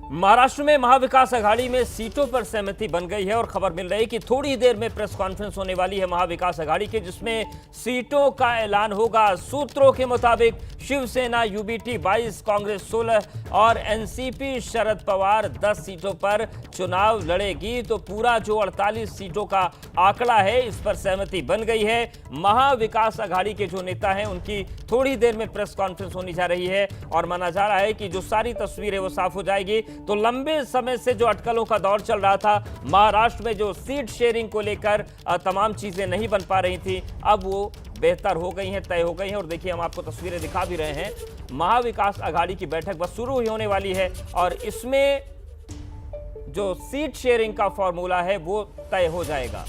महाराष्ट्र में महाविकास आघाड़ी में सीटों पर सहमति बन गई है और खबर मिल रही है कि थोड़ी ही देर में प्रेस कॉन्फ्रेंस होने वाली है महाविकास आघाड़ी की, जिसमें सीटों का ऐलान होगा। सूत्रों के मुताबिक शिवसेना यूबीटी 22, कांग्रेस 16 और एनसीपी शरद पवार 10 सीटों पर चुनाव लड़ेगी। तो पूरा जो 48 सीटों का आंकड़ा है, इस पर सहमति बन गई है। महाविकास आघाड़ी के जो नेता हैं उनकी थोड़ी देर में प्रेस कॉन्फ्रेंस होने जा रही है और माना जा रहा है कि जो सारी तस्वीर है वो साफ हो जाएगी। तो लंबे समय से जो अटकलों का दौर चल रहा था महाराष्ट्र में, जो सीट शेयरिंग को लेकर तमाम चीजें नहीं बन पा रही थी, अब वो बेहतर हो गई हैं, तय हो गई हैं। और देखिए, हम आपको तस्वीरें दिखा भी रहे हैं। महाविकास आघाड़ी की बैठक बस शुरू ही होने वाली है और इसमें जो सीट शेयरिंग का फॉर्मूला है वो तय हो जाएगा।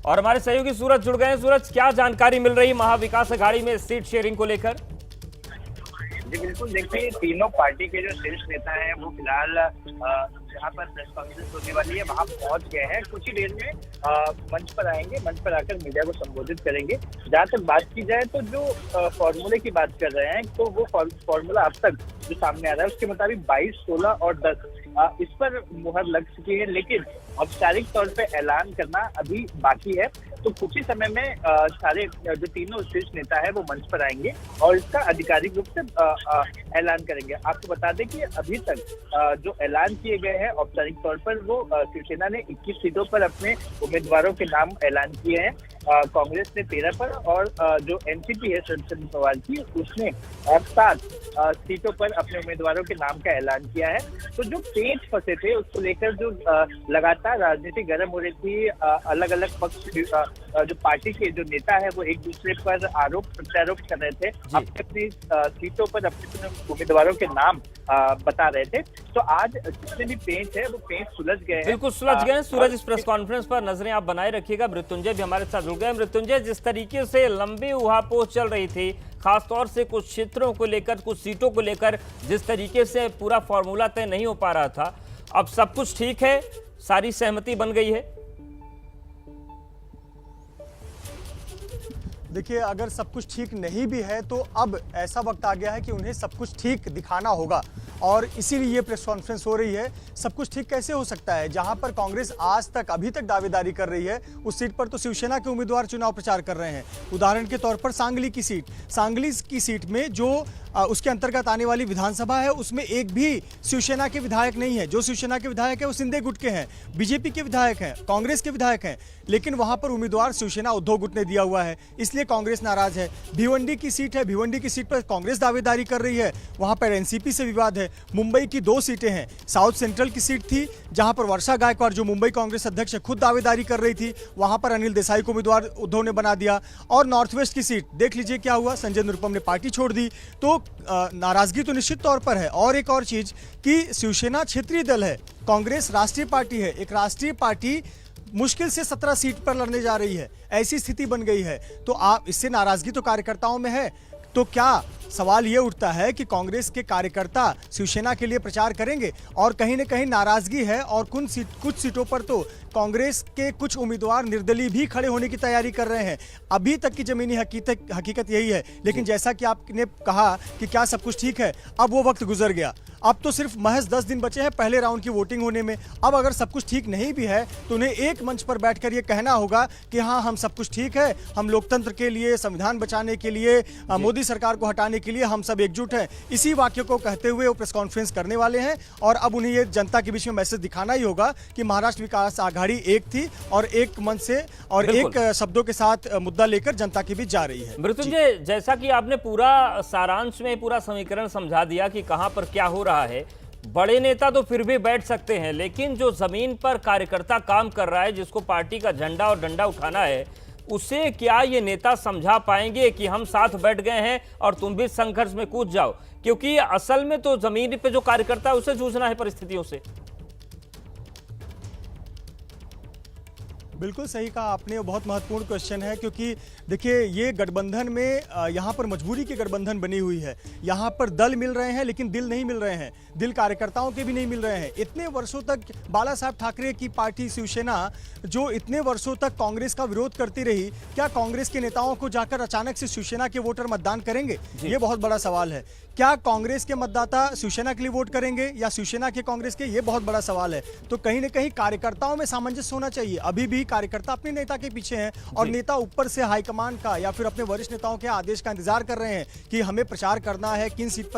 और हमारे सहयोगी सूरज जुड़ गए हैं। सूरज, क्या जानकारी मिल रही है महाविकास आघाड़ी में सीट शेयरिंग को लेकर? जी बिल्कुल, देखिए तीनों पार्टी के जो शीर्ष नेता हैं वो फिलहाल जहाँ पर प्रेस कॉन्फ्रेंस होने वाली है वहाँ पहुँच गए हैं। कुछ ही देर में मंच पर आएंगे, मंच पर आकर मीडिया को संबोधित करेंगे। जहाँ तक बात की जाए तो जो फॉर्मूले की बात कर रहे हैं, तो वो फॉर्मूला अब तक जो सामने आ रहा है उसके मुताबिक 22, 16 और 10 इस पर मुहर लग चुकी है, लेकिन औपचारिक तौर पे ऐलान करना अभी बाकी है। तो कुछ ही समय में सारे जो तीनों शीर्ष नेता है वो मंच पर आएंगे और इसका आधिकारिक रूप से ऐलान करेंगे। आपको बता दें कि अभी तक जो ऐलान किए गए हैं औपचारिक तौर पर, वो शिवसेना ने 21 सीटों पर अपने उम्मीदवारों के नाम ऐलान किए हैं, कांग्रेस ने 13 पर और जो एनसीपी है शरद पवार की, उसने 7 सीटों पर अपने उम्मीदवारों के नाम का ऐलान किया है। तो जो पेच फंसे थे उसको लेकर जो लगातार राजनीति गर्म हो रही थी, अलग अलग पक्ष जो पार्टी के जो नेता है वो एक दूसरे पर आरोप प्रत्यारोप कर रहे थे, अपनी अपनी सीटों पर अपने उम्मीदवारों के नाम बता रहे थे। तो आज जितने भी पेच है वो पेच सुलझ गए हैं, बिल्कुल सुलझ गए हैं। सूरज, इस प्रेस कॉन्फ्रेंस पर नजरें आप बनाए रखिएगा। मृत्युंजय भी हमारे साथ जुड़ गए। मृत्युंजय, जिस तरीके से लंबी उहापोह चल रही थी, खासतौर से कुछ क्षेत्रों को लेकर, कुछ सीटों को लेकर, जिस तरीके से पूरा फॉर्मूला तय नहीं हो पा रहा था, अब सब कुछ ठीक है, सारी सहमति बन गई है? देखिए, अगर सब कुछ ठीक नहीं भी है तो अब ऐसा वक्त आ गया है कि उन्हें सब कुछ ठीक दिखाना होगा और इसीलिए ये प्रेस कॉन्फ्रेंस हो रही है। सब कुछ ठीक कैसे हो सकता है? जहां पर कांग्रेस आज तक अभी तक दावेदारी कर रही है, उस सीट पर तो शिवसेना के उम्मीदवार चुनाव प्रचार कर रहे हैं। उदाहरण के तौर पर सांगली की सीट में जो उसके अंतर्गत आने वाली विधानसभा है, उसमें एक भी शिवसेना के विधायक नहीं है। जो शिवसेना के विधायक है वो शिंदे गुट के हैं, बीजेपी के विधायक हैं, कांग्रेस के विधायक हैं, लेकिन वहां पर उम्मीदवार शिवसेना उद्धव गुट ने दिया हुआ है, इसलिए कांग्रेस नाराज है। भिवंडी की सीट है, भिवंडी की सीट पर कांग्रेस दावेदारी कर रही है, वहां पर एनसीपी से विवाद है। मुंबई की 2 सीटें हैं, साउथ सेंट्रल की सीट थी जहां पर वर्षा गायकवाड़ जो मुंबई कांग्रेस अध्यक्ष है खुद दावेदारी कर रही थी, वहां पर अनिल देसाई को उम्मीदवार उद्धव ने बना दिया। और नॉर्थ वेस्ट की सीट देख लीजिए क्या हुआ, संजय निरुपम ने पार्टी छोड़ दी। तो नाराजगी तो निश्चित तौर पर है। और एक और चीज कि शिवसेना क्षेत्रीय दल है, कांग्रेस राष्ट्रीय पार्टी है। एक राष्ट्रीय पार्टी मुश्किल से 17 सीट पर लड़ने जा रही है, ऐसी स्थिति बन गई है। तो आप इससे नाराजगी तो कार्यकर्ताओं में है। तो क्या सवाल ये उठता है कि कांग्रेस के कार्यकर्ता शिवसेना के लिए प्रचार करेंगे? और कहीं न कहीं नाराजगी है और कुछ सीटों पर तो कांग्रेस के कुछ उम्मीदवार निर्दलीय भी खड़े होने की तैयारी कर रहे हैं। अभी तक की जमीनी हकीकत यही है। लेकिन जैसा कि आपने कहा कि क्या सब कुछ ठीक है, अब वो वक्त गुजर गया। अब तो सिर्फ महज 10 दिन बचे हैं पहले राउंड की वोटिंग होने में। अब अगर सब कुछ ठीक नहीं भी है तो उन्हें एक मंच पर बैठकर ये कहना होगा कि हाँ, हम सब कुछ ठीक है, हम लोकतंत्र के लिए, संविधान बचाने के लिए, मोदी सरकार को हटाने के लिए हम सब एकजुट हैं। इसी वाक्य को कहते हुए वो प्रेस कॉन्फ्रेंस करने वाले हैं और अब उन्हें ये जनता के बीच में मैसेज दिखाना ही होगा कि महाराष्ट्र विकास आघाड़ी एक थी और एक मन से और एक शब्दों के साथ मुद्दा लेकर जनता के बीच जा रही है। मृत्युंजय, जैसा कि आपने पूरा सारांश में पूरा समीकरण समझा दिया कि कहां पर क्या हो रहा है, बड़े नेता तो फिर भी बैठ सकते हैं, लेकिन जो जमीन पर कार्यकर्ता काम कर रहा है, जिसको पार्टी का झंडा और डंडा उठाना है, उसे क्या ये नेता समझा पाएंगे कि हम साथ बैठ गए हैं और तुम भी संघर्ष में कूद जाओ? क्योंकि असल में तो जमीन पे जो कार्यकर्ता है उसे जूझना है परिस्थितियों से। बिल्कुल सही कहा आपने, बहुत महत्वपूर्ण क्वेश्चन है। क्योंकि देखिए, ये गठबंधन में यहाँ पर मजबूरी की गठबंधन बनी हुई है। यहाँ पर दल मिल रहे हैं लेकिन दिल नहीं मिल रहे हैं, दिल कार्यकर्ताओं के भी नहीं मिल रहे हैं। इतने वर्षों तक बाला साहब ठाकरे की पार्टी शिवसेना जो इतने वर्षों तक कांग्रेस का विरोध करती रही, क्या कांग्रेस के नेताओं को जाकर अचानक से शिवसेना के वोटर मतदान करेंगे? ये बहुत बड़ा सवाल है। क्या कांग्रेस के मतदाता शिवसेना के लिए वोट करेंगे या शिवसेना के कांग्रेस के, ये बहुत बड़ा सवाल है। तो कहीं ना कहीं कार्यकर्ताओं में सामंजस्य होना चाहिए। अभी भी कार्यकर्ता अपने नेता के पीछे हैं और नेता ऊपर से हाईकमान का या फिर अपने वरिष्ठ नेताओं के आदेश का इंतजार कर रहे हैं कि हमें प्रचार करना है, किन सीट पर